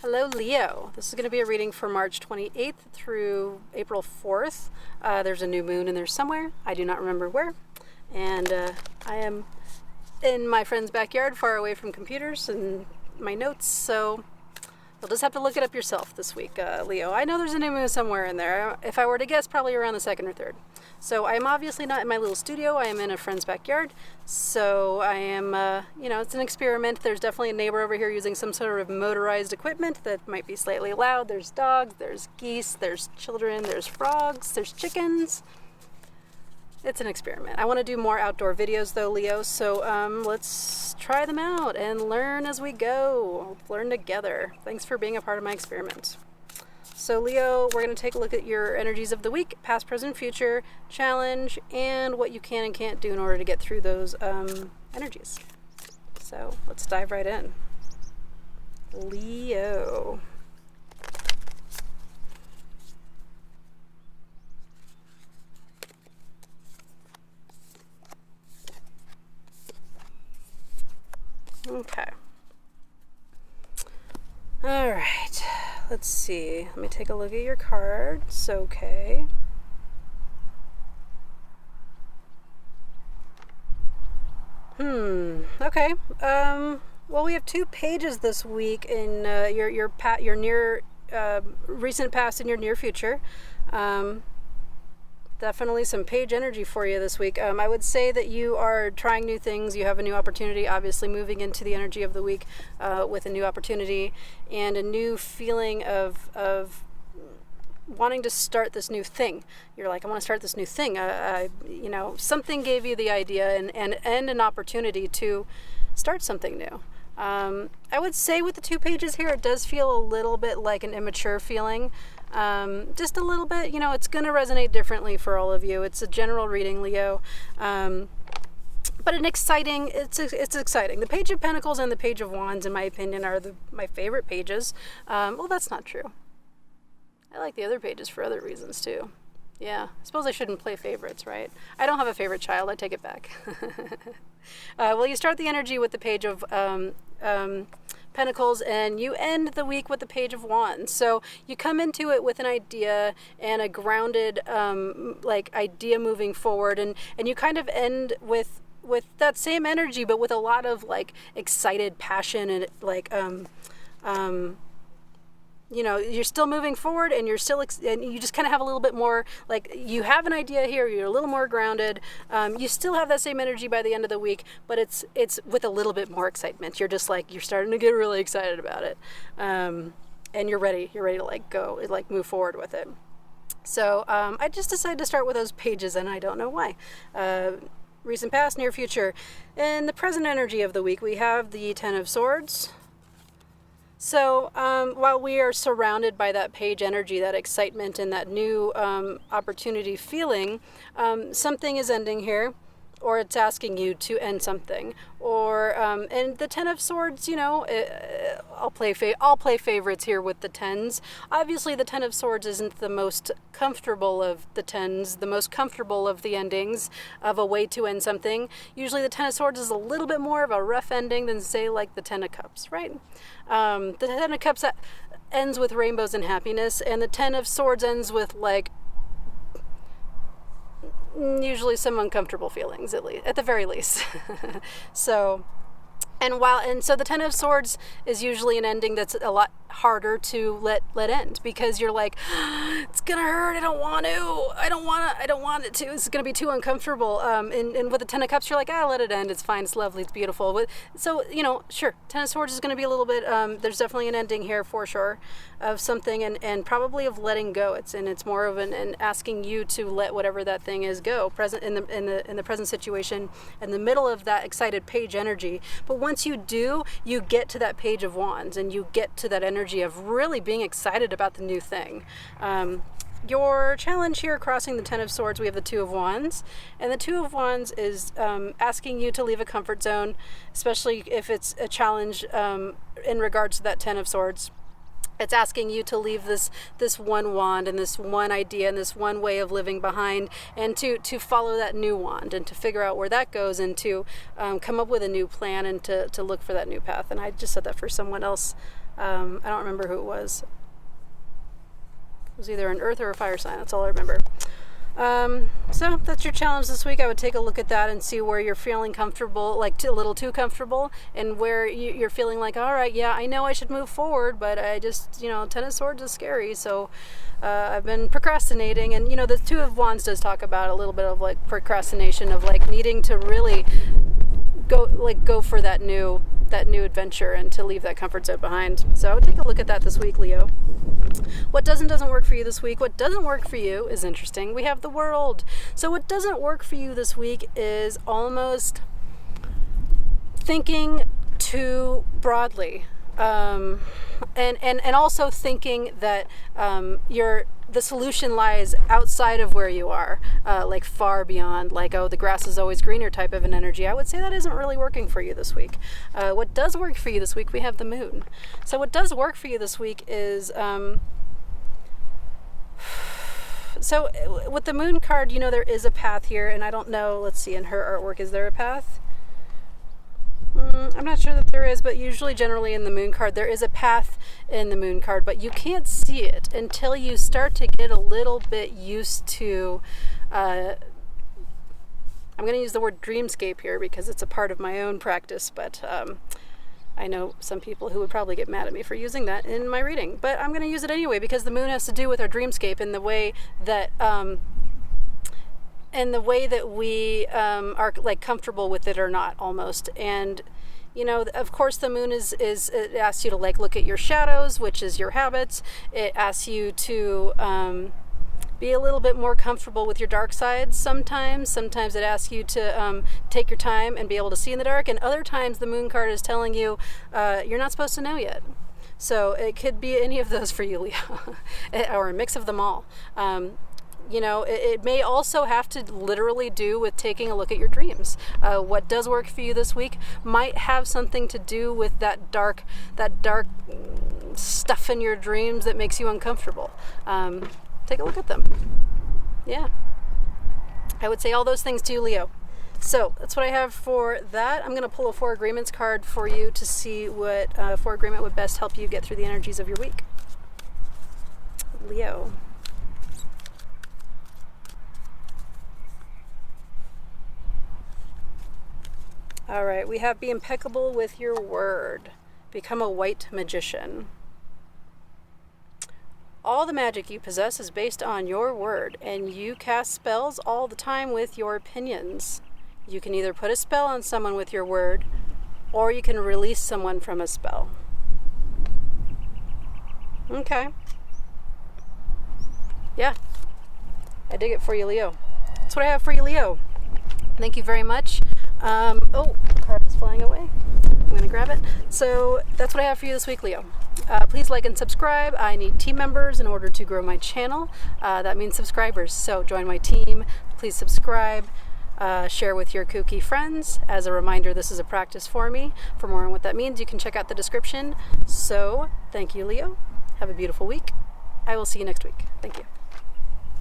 Hello, Leo. This is going to be a reading for March 28th through April 4th. There's a new moon in there somewhere. I do not remember where. And I am in my friend's backyard, far away from computers and my notes, so you'll just have to look it up yourself this week, Leo. I know there's a new moon somewhere in there. If I were to guess, probably around the 2nd or 3rd. So I am obviously not in my little studio. I am in a friend's backyard. So I am, it's an experiment. There's definitely a neighbor over here using some sort of motorized equipment that might be slightly loud. There's dogs, there's geese, there's children, there's frogs, there's chickens. It's an experiment. I want to do more outdoor videos though, Leo, so let's try them out and learn as we go. Learn together. Thanks for being a part of my experiment. So Leo, we're going to take a look at your energies of the week, past, present, future, challenge, and what you can and can't do in order to get through those energies. So let's dive right in. Leo. Okay. All right. Let's see. Let me take a look at your cards. Okay. Okay. Well, we have 2 pages this week in your near recent past and your near future. Definitely some page energy for you this week. I would say that you are trying new things. You have a new opportunity, obviously moving into the energy of the week with a new opportunity and a new feeling of wanting to start this new thing. You're like, I want to start this new thing. Something gave you the idea and an opportunity to start something new. I would say with the 2 pages here, it does feel a little bit like an immature feeling. Just a little bit, it's going to resonate differently for all of you. It's a general reading, Leo. But it's exciting. The Page of Pentacles and the Page of Wands, in my opinion, are my favorite pages. Well, that's not true. I like the other pages for other reasons, too. Yeah, I suppose I shouldn't play favorites, right? I don't have a favorite child. I take it back. Well, you start the energy with the Page of Pentacles and you end the week with the Page of Wands. So you come into it with an idea and a grounded idea moving forward, and you kind of end with that same energy, but with a lot of excited passion and you're still moving forward, and and you just kind of have a little bit more, you have an idea here, you're a little more grounded. You still have that same energy by the end of the week, but it's with a little bit more excitement. You're just you're starting to get really excited about it. And you're ready to go, move forward with it. So I just decided to start with those pages, and I don't know why. Recent past, near future. In the present energy of the week, we have the 10 of Swords. So while we are surrounded by that page energy, that excitement, and that new opportunity feeling, something is ending here, or it's asking you to end something. Or and the 10 of Swords, I'll play favorites here with the 10s. Obviously, the 10 of Swords isn't the most comfortable of the 10s, the most comfortable of the endings of a way to end something. Usually, the 10 of Swords is a little bit more of a rough ending than, say, the 10 of Cups, right? The 10 of Cups ends with rainbows and happiness, and the 10 of Swords ends with usually some uncomfortable feelings, at the very least. So the 10 of Swords is usually an ending that's a lot harder to let end, because you're it's gonna hurt. I don't want it to. It's gonna be too uncomfortable. And with the 10 of Cups, you're let it end. It's fine. It's lovely. It's beautiful. But so sure, 10 of Swords is gonna be a little bit. There's definitely an ending here for sure of something, and probably of letting go. It's more of an asking you to let whatever that thing is go. Present in the present situation, in the middle of that excited page energy. But once you do, you get to that Page of Wands, and you get to that energy of really being excited about the new thing. Your challenge here, crossing the 10 of Swords, we have the 2 of Wands, and the 2 of Wands is asking you to leave a comfort zone, especially if it's a challenge in regards to that 10 of Swords. It's asking you to leave this one wand and this one idea and this one way of living behind, and to follow that new wand and to figure out where that goes, and to come up with a new plan and to look for that new path. And I just said that for someone else I don't remember who it was. It was either an earth or a fire sign. That's all I remember. So that's your challenge this week. I would take a look at that and see where you're feeling comfortable, like a little too comfortable, and where you're feeling like, all right, yeah, I know I should move forward, but I just, Ten of Swords is scary, so I've been procrastinating. And the Two of Wands does talk about a little bit of like procrastination, of like needing to really go for that new adventure and to leave that comfort zone behind. So I would take a look at that this week, Leo. What doesn't work for you this week? What doesn't work for you is interesting. We have the World. So what doesn't work for you this week is almost thinking too broadly, and also thinking that the solution lies outside of where you are, like far beyond, like, oh, the grass is always greener type of an energy. I would say that isn't really working for you this week. What does work for you this week, we have the Moon. So what does work for you this week is, so with the Moon card, there is a path here, and I don't know, let's see, in her artwork, is there a path? I'm not sure that there is, but usually generally in the Moon card there is a path in the Moon card, but you can't see it until you start to get a little bit used to, I'm going to use the word dreamscape here because it's a part of my own practice, but I know some people who would probably get mad at me for using that in my reading, but I'm going to use it anyway because the Moon has to do with our dreamscape in the way that we are like comfortable with it or not, almost. And of course the Moon is it asks you to like look at your shadows, which is your habits. It asks you to be a little bit more comfortable with your dark sides sometimes it asks you to take your time and be able to see in the dark, and other times the Moon card is telling you you're not supposed to know yet. So it could be any of those for you, Leo, or a mix of them all. It may also have to literally do with taking a look at your dreams. What does work for you this week might have something to do with that dark stuff in your dreams that makes you uncomfortable. Take a look at them. Yeah. I would say all those things to you, Leo. So that's what I have for that. I'm going to pull a Four Agreements card for you to see what Four Agreement would best help you get through the energies of your week. Leo. All right, we have be impeccable with your word. Become a white magician. All the magic you possess is based on your word, and you cast spells all the time with your opinions. You can either put a spell on someone with your word, or you can release someone from a spell. Okay. Yeah. I dig it for you, Leo. That's what I have for you, Leo. Thank you very much. Oh, card is flying away. I'm going to grab it. So that's what I have for you this week, Leo. Please like and subscribe. I need team members in order to grow my channel. That means subscribers. So join my team. Please subscribe. Share with your kooky friends. As a reminder, this is a practice for me. For more on what that means, you can check out the description. So thank you, Leo. Have a beautiful week. I will see you next week. Thank you.